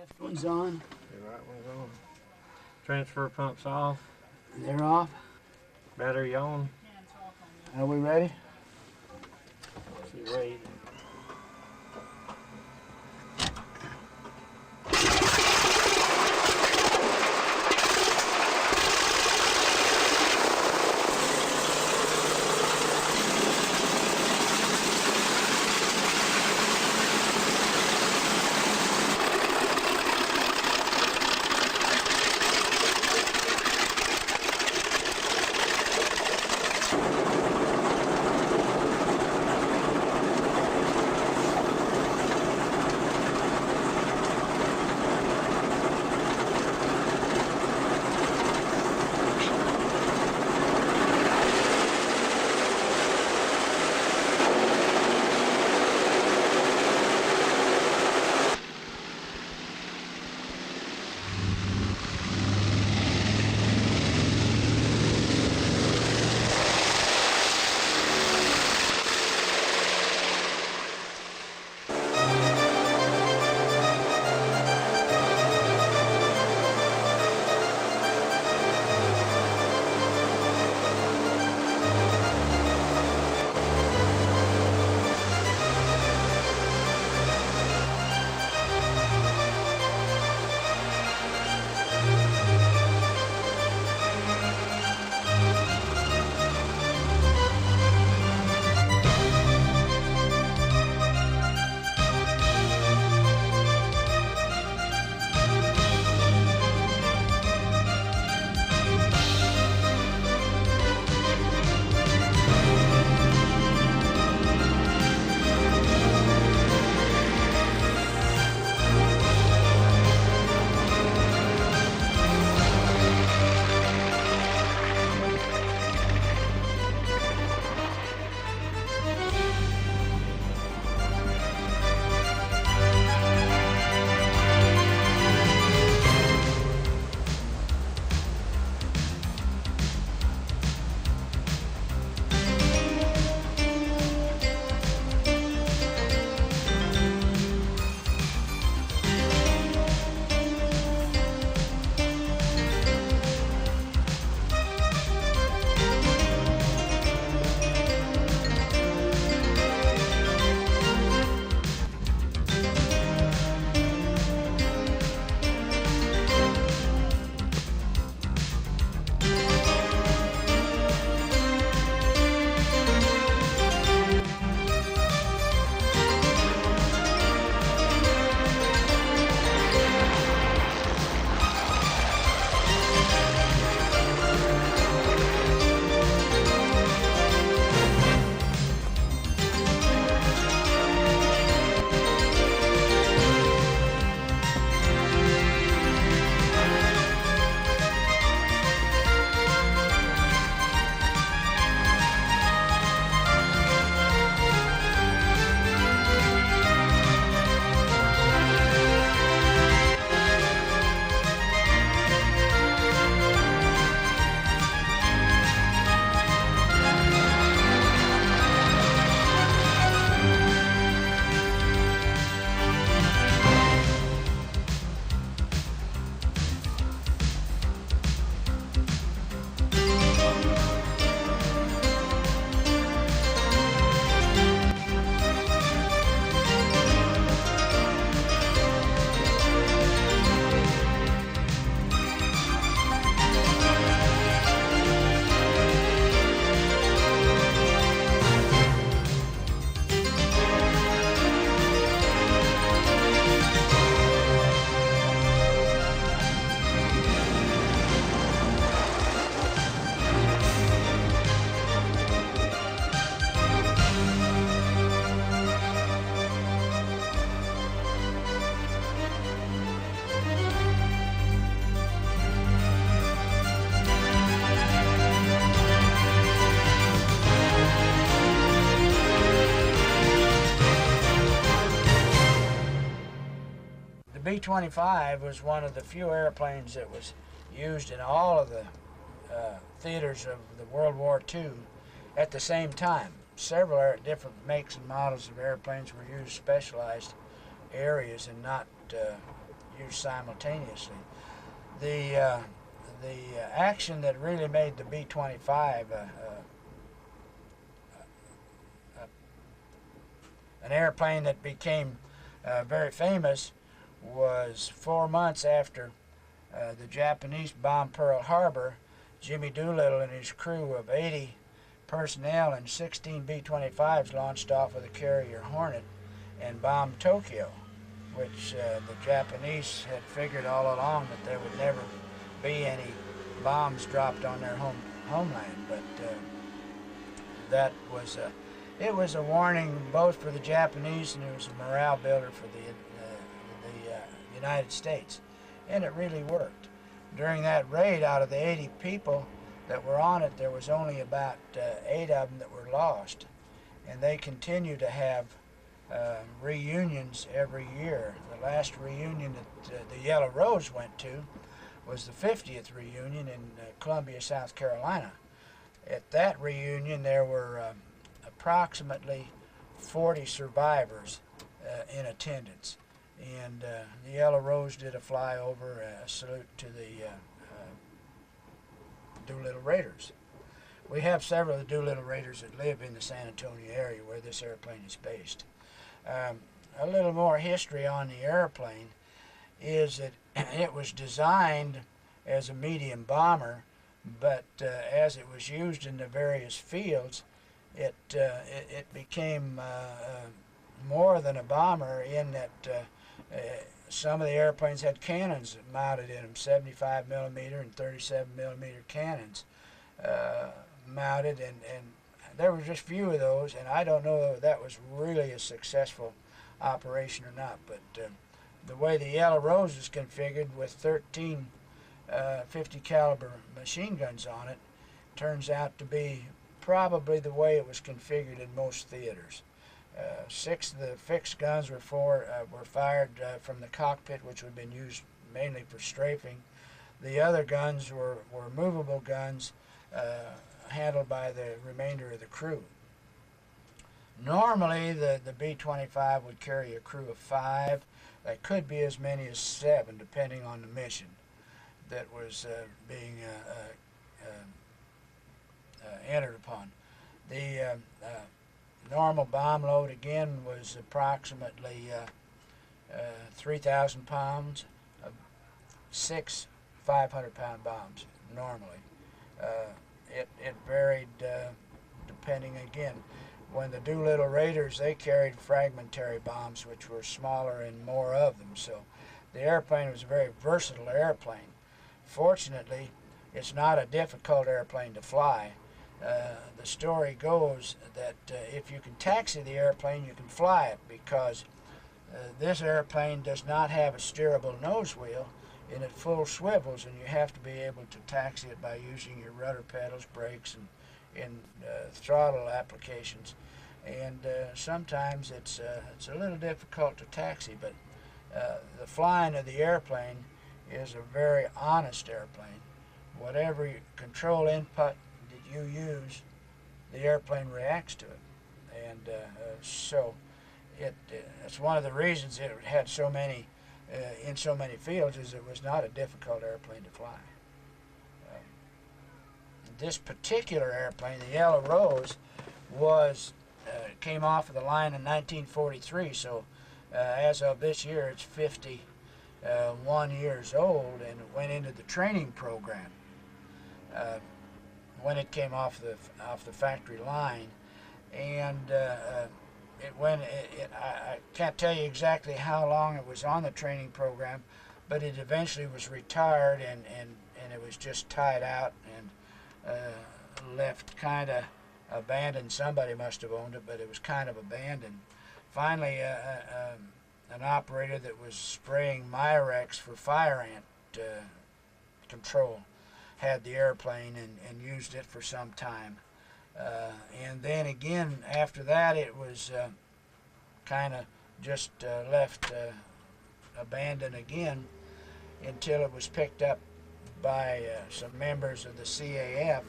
Left one's on. The right one's on. Transfer pumps off. They're off. Battery on. Are we ready? She ready. B-25 was one of the few airplanes that was used in all of the theaters of the World War II at the same time. Several different makes and models of airplanes were used specialized areas and not used simultaneously. The action that really made the B-25 an airplane that became very famous was 4 months after the Japanese bombed Pearl Harbor. Jimmy Doolittle and his crew of 80 personnel and 16 B-25s launched off with a carrier Hornet and bombed Tokyo, which the Japanese had figured all along that there would never be any bombs dropped on their homeland. But that was it was a warning both for the Japanese, and it was a morale builder for the United States, and it really worked. During that raid, out of the 80 people that were on it, there was only about 8 of them that were lost, and they continue to have reunions every year. The last reunion that the Yellow Rose went to was the 50th reunion in Columbia, South Carolina. At that reunion, there were approximately 40 survivors in attendance, and the Yellow Rose did a flyover, a salute to the Doolittle Raiders. We have several of the Doolittle Raiders that live in the San Antonio area where this airplane is based. A little more history on the airplane is that it was designed as a medium bomber, but as it was used in the various fields, it became more than a bomber in that some of the airplanes had cannons mounted in them, 75 millimeter and 37 millimeter cannons mounted, and there were just few of those, and I don't know if that was really a successful operation or not, but the way the Yellow Rose is configured with 13 .50 caliber machine guns on it turns out to be probably the way it was configured in most theaters. 6 of the fixed guns were fired from the cockpit, which would have been used mainly for strafing. The other guns were movable guns handled by the remainder of the crew. Normally, the B-25 would carry a crew of 5. There could be as many as 7, depending on the mission that was being entered upon. The normal bomb load, again, was approximately 3,000 pounds, 6 500-pound bombs normally. It varied depending, again, when the Doolittle Raiders, they carried fragmentary bombs, which were smaller and more of them. So the airplane was a very versatile airplane. Fortunately, it's not a difficult airplane to fly. The story goes that if you can taxi the airplane, you can fly it, because this airplane does not have a steerable nose wheel, and it full swivels, and you have to be able to taxi it by using your rudder pedals, brakes, and throttle applications. And sometimes it's a little difficult to taxi, but the flying of the airplane is a very honest airplane. Whatever control input that you use, the airplane reacts to it. And so it's one of the reasons it had so many in so many fields, is it was not a difficult airplane to fly. This particular airplane, the Yellow Rose, came off of the line in 1943, so as of this year it's 51 years old, and it went into the training program when it came off the factory line. And I can't tell you exactly how long it was on the training program, but it eventually was retired, and it was just tied out and left kind of abandoned. Somebody must have owned it, but it was kind of abandoned. Finally, an operator that was spraying Myrex for fire ant control had the airplane and used it for some time. And then again, after that, it was kind of just left abandoned again until it was picked up by some members of the CAF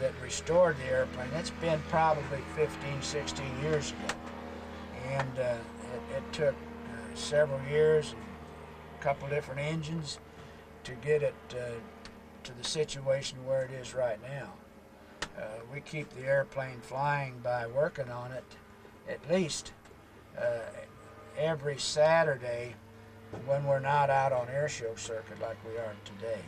that restored the airplane. It's been probably 15, 16 years ago. And it took several years, and a couple different engines to get it to the situation where it is right now. We keep the airplane flying by working on it at least every Saturday when we're not out on airshow circuit like we are today.